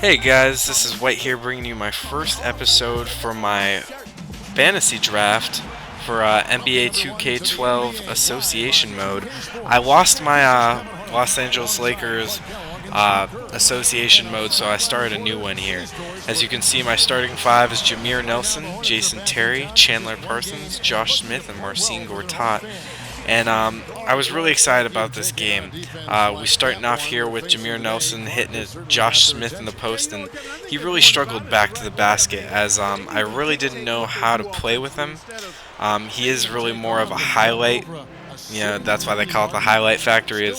Hey guys, this is White here bringing you my first episode for my fantasy draft for NBA 2K12 Association Mode. I lost my Los Angeles Lakers Association Mode, so I started a new one here. As you can see, my starting five is Jameer Nelson, Jason Terry, Chandler Parsons, Josh Smith, and Marcin Gortat. And I was really excited about this game. We starting off here with Jameer Nelson hitting it, Josh Smith in the post, and he really struggled back to the basket as I really didn't know how to play with him. He is really more of a highlight. That's why they call it the highlight factory.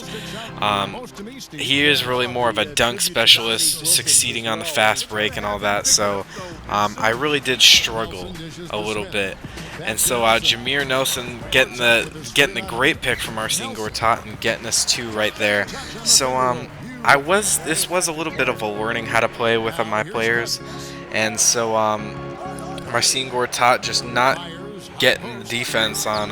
He is really more of a dunk specialist, succeeding on the fast break and all that. So I really did struggle a little bit. And so Jameer Nelson getting the great pick from Marcin Gortat and getting us two right there. So this was a little bit of a learning how to play with my players, and so Marcin Gortat just not getting the defense on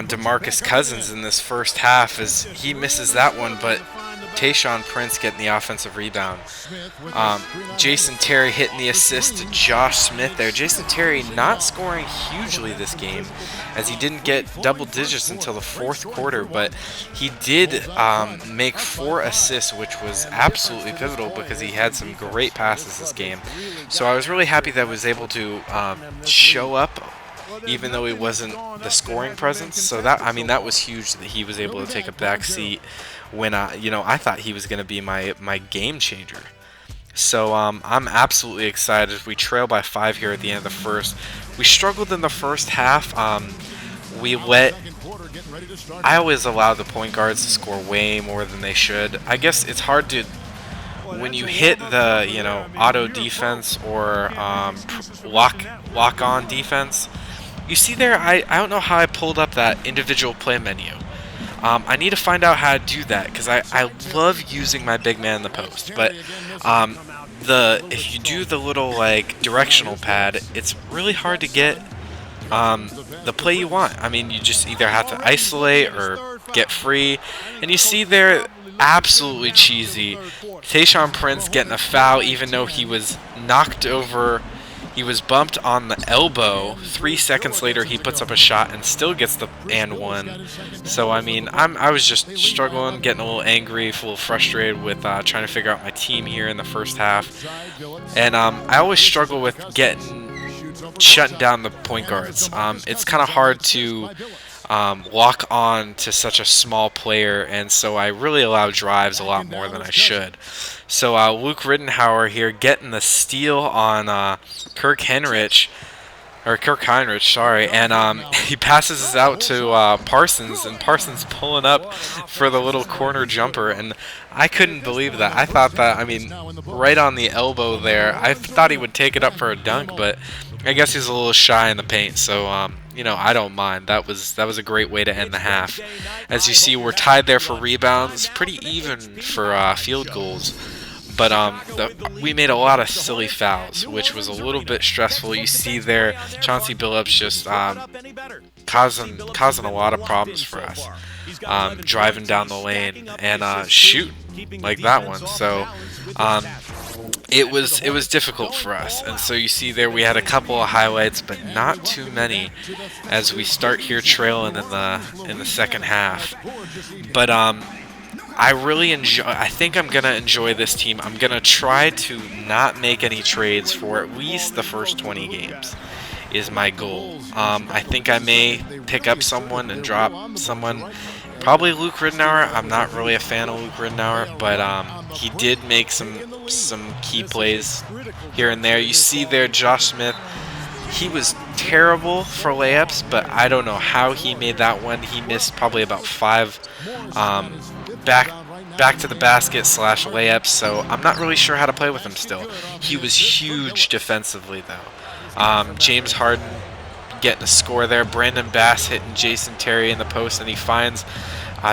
DeMarcus Cousins in this first half as he misses that one, but Tayshaun Prince getting the offensive rebound. Jason Terry hitting the assist to Josh Smith there. Jason Terry not scoring hugely this game as he didn't get double digits until the fourth quarter, but he did make 4 assists, which was absolutely pivotal because he had some great passes this game. So I was really happy that I was able to show up even though he wasn't the scoring presence. So that was huge that he was able to take a back seat when I thought he was going to be my game changer. So I'm absolutely excited. We trail by 5 here at the end of the first. We struggled in the first half. I always allow the point guards to score way more than they should. I guess it's hard to, when you hit the auto defense or lock on defense. You see there, I don't know how I pulled up that individual play menu. I need to find out how to do that because I love using my big man in the post. But if you do the little directional pad, it's really hard to get the play you want. I mean, you just either have to isolate or get free. And you see there, absolutely cheesy, Tayshaun Prince getting a foul even though he was knocked over. He was bumped on the elbow. 3 seconds later, he puts up a shot and still gets the and one. So I mean, I was just struggling, getting a little angry, a little frustrated with trying to figure out my team here in the first half. And I always struggle with shutting down the point guards. It's kind of hard to lock on to such a small player, and so I really allow drives a lot more than I should. So Luke Rittenhauer here getting the steal on Kirk Heinrich, sorry, and he passes it out to Parsons, and Parsons pulling up for the little corner jumper, and I couldn't believe that. I thought that, right on the elbow there, I thought he would take it up for a dunk, but I guess he's a little shy in the paint, so I don't mind. That was a great way to end the half. As you see, we're tied there for rebounds, pretty even for field goals. But we made a lot of silly fouls, which was a little bit stressful. You see there, Chauncey Billups just causing a lot of problems for us, driving down the lane and shooting like that one. So it was difficult for us. And so you see there, we had a couple of highlights, but not too many, as we start here trailing in the second half. But I think I'm going to enjoy this team. I'm going to try to not make any trades for at least the first 20 games is my goal. I think I may pick up someone and drop someone. Probably Luke Rittenhauer. I'm not really a fan of Luke Rittenhauer, but he did make some key plays here and there. You see there, Josh Smith. He was terrible for layups, but I don't know how he made that one. He missed probably about 5 back to the basket / layups, so I'm not really sure how to play with him still. He was huge defensively, though. James Harden getting a score there. Brandon Bass hitting Jason Terry in the post, and he finds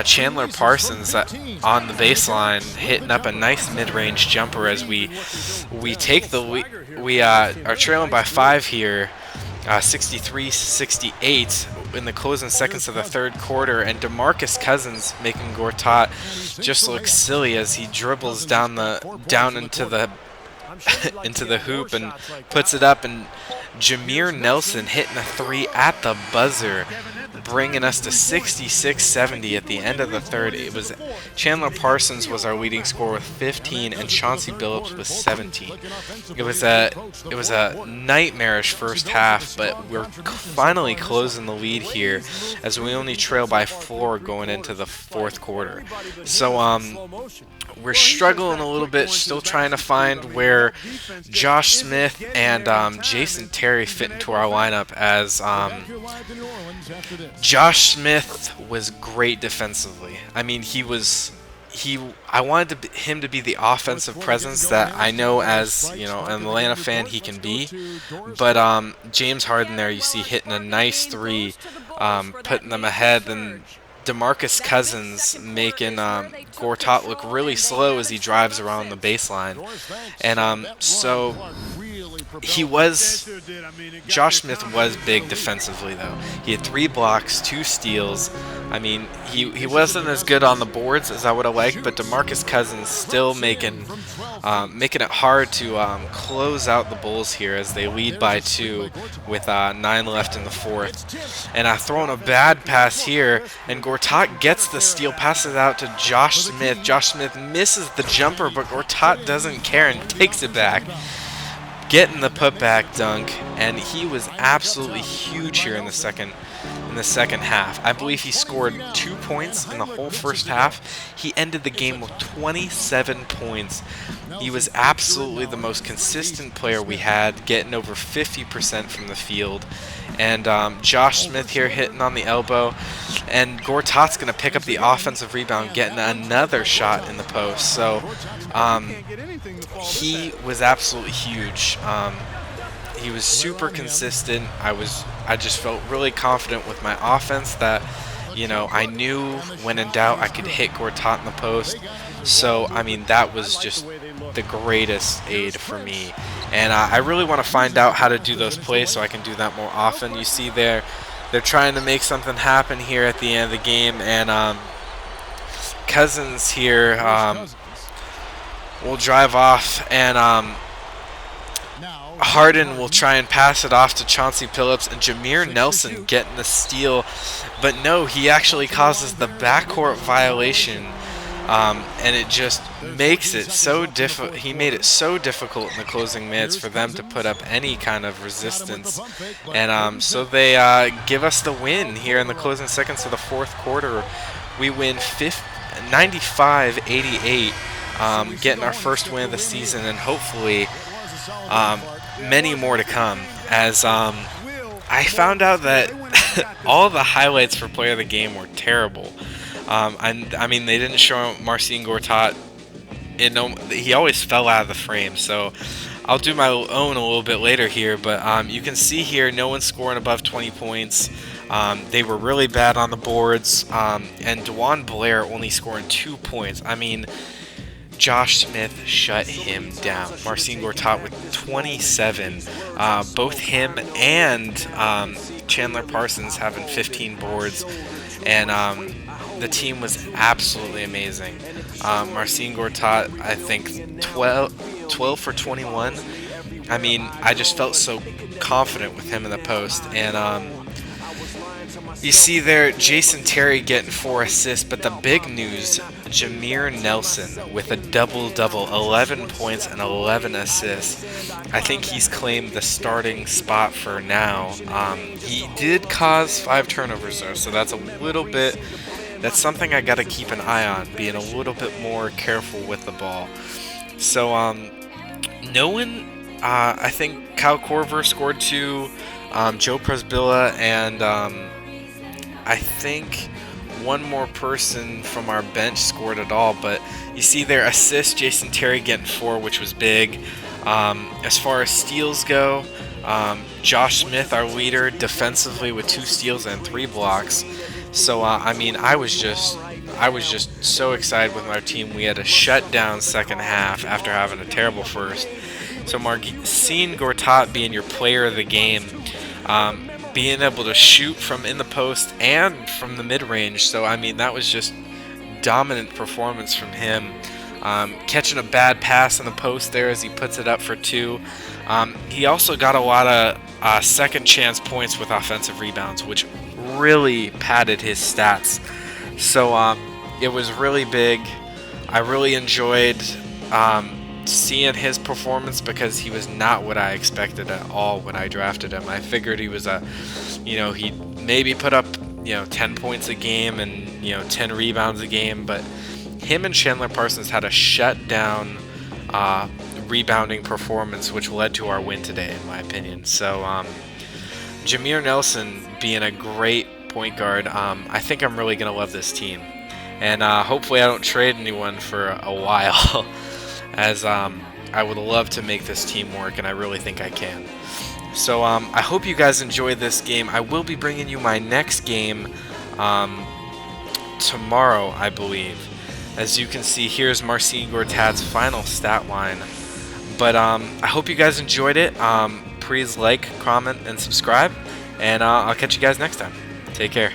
Chandler Parsons on the baseline hitting up a nice mid-range jumper as we take the lead. We are trailing by 5 here, 63-68. in the closing seconds of the third quarter, and DeMarcus Cousins making Gortat just look silly as he dribbles down into the into the hoop and puts it up, and Jameer Nelson hitting a three at the buzzer, bringing us to 66-70 at the end of the third. It was Chandler Parsons was our leading scorer with 15, and Chauncey Billups with 17. It was a nightmarish first half, but we're finally closing the lead here as we only trail by 4 going into the fourth quarter. So we're struggling a little bit, still trying to find where Josh Smith and Jason Terry fit into our lineup, as Josh Smith was great defensively. I mean, I wanted him to be the offensive presence that I know, as an Atlanta fan, he can be. But James Harden there, you see hitting a nice three, putting them ahead, and DeMarcus Cousins making Gortat look really slow as he drives around the baseline. And so Josh Smith was big defensively, though. He had 3 blocks, 2 steals. I mean, he wasn't as good on the boards as I would have liked, but DeMarcus Cousins still making it hard to close out the Bulls here as they lead by 2 with 9 left in the fourth. And throwing a bad pass here, and Gortat gets the steal, passes out to Josh Smith. Josh Smith misses the jumper, but Gortat doesn't care and takes it back, getting the putback dunk, and he was absolutely huge here in the second half. I believe he scored 2 points in the whole first half. He ended the game with 27 points. He was absolutely the most consistent player we had, getting over 50% from the field. And Josh Smith here hitting on the elbow, and Gortat's going to pick up the offensive rebound, getting another shot in the post. So he was absolutely huge. He was super consistent. I just felt really confident with my offense that, I knew when in doubt I could hit Gortat in the post. So, I mean, that was just the greatest aid for me. And I really want to find out how to do those plays so I can do that more often. You see they're trying to make something happen here at the end of the game, and Cousins here will drive off, and Harden will try and pass it off to Chauncey Billups, and Jameer Nelson getting the steal, but no, he actually causes the backcourt violation, and it just makes it so difficult. He made it so difficult in the closing minutes for them to put up any kind of resistance, and so they give us the win here in the closing seconds of the fourth quarter. We win 95-88, getting our first win of the season, and hopefully many more to come, as I found out that all the highlights for player of the game were terrible. I mean, they didn't show Marcin Gortat. He always fell out of the frame, so I'll do my own a little bit later here, but you can see here no one's scoring above 20 points. They were really bad on the boards, and DeJuan Blair only scoring 2 points. I mean, Josh Smith shut him down. Marcin Gortat with 27. Both him and Chandler Parsons having 15 boards, and the team was absolutely amazing. Marcin Gortat, I think 12 for 21. I mean, I just felt so confident with him in the post, and you see there Jason Terry getting 4 assists, but the big news, Jameer Nelson with a double-double, 11 points and 11 assists. I think he's claimed the starting spot for now. He did cause 5 turnovers though, so that's something I got to keep an eye on, being a little bit more careful with the ball. So no one, I think Kyle Korver scored 2, Joe Presbilla, and I think one more person from our bench scored it all, but you see their assist, Jason Terry getting 4, which was big. As far as steals go, Josh Smith, our leader, defensively with 2 steals and 3 blocks. So I mean, I was just so excited with our team. We had a shutdown second half after having a terrible first. So Marcin Gortat being your player of the game, being able to shoot from in the post and from the mid-range. So I mean, that was just dominant performance from him. Catching a bad pass in the post there as he puts it up for 2. He also got a lot of second chance points with offensive rebounds, which really padded his stats. So it was really big. I really enjoyed seeing his performance because he was not what I expected at all when I drafted him. I figured he was he'd maybe put up 10 points a game and 10 rebounds a game, but him and Chandler Parsons had a shutdown rebounding performance, which led to our win today, in my opinion. So Jameer Nelson being a great point guard, I think I'm really gonna love this team, and hopefully I don't trade anyone for a while, as I would love to make this team work, and I really think I can. So I hope you guys enjoyed this game. I will be bringing you my next game tomorrow, I believe. As you can see, here's Marcin Gortat's final stat line. But I hope you guys enjoyed it. Please like, comment, and subscribe. And I'll catch you guys next time. Take care.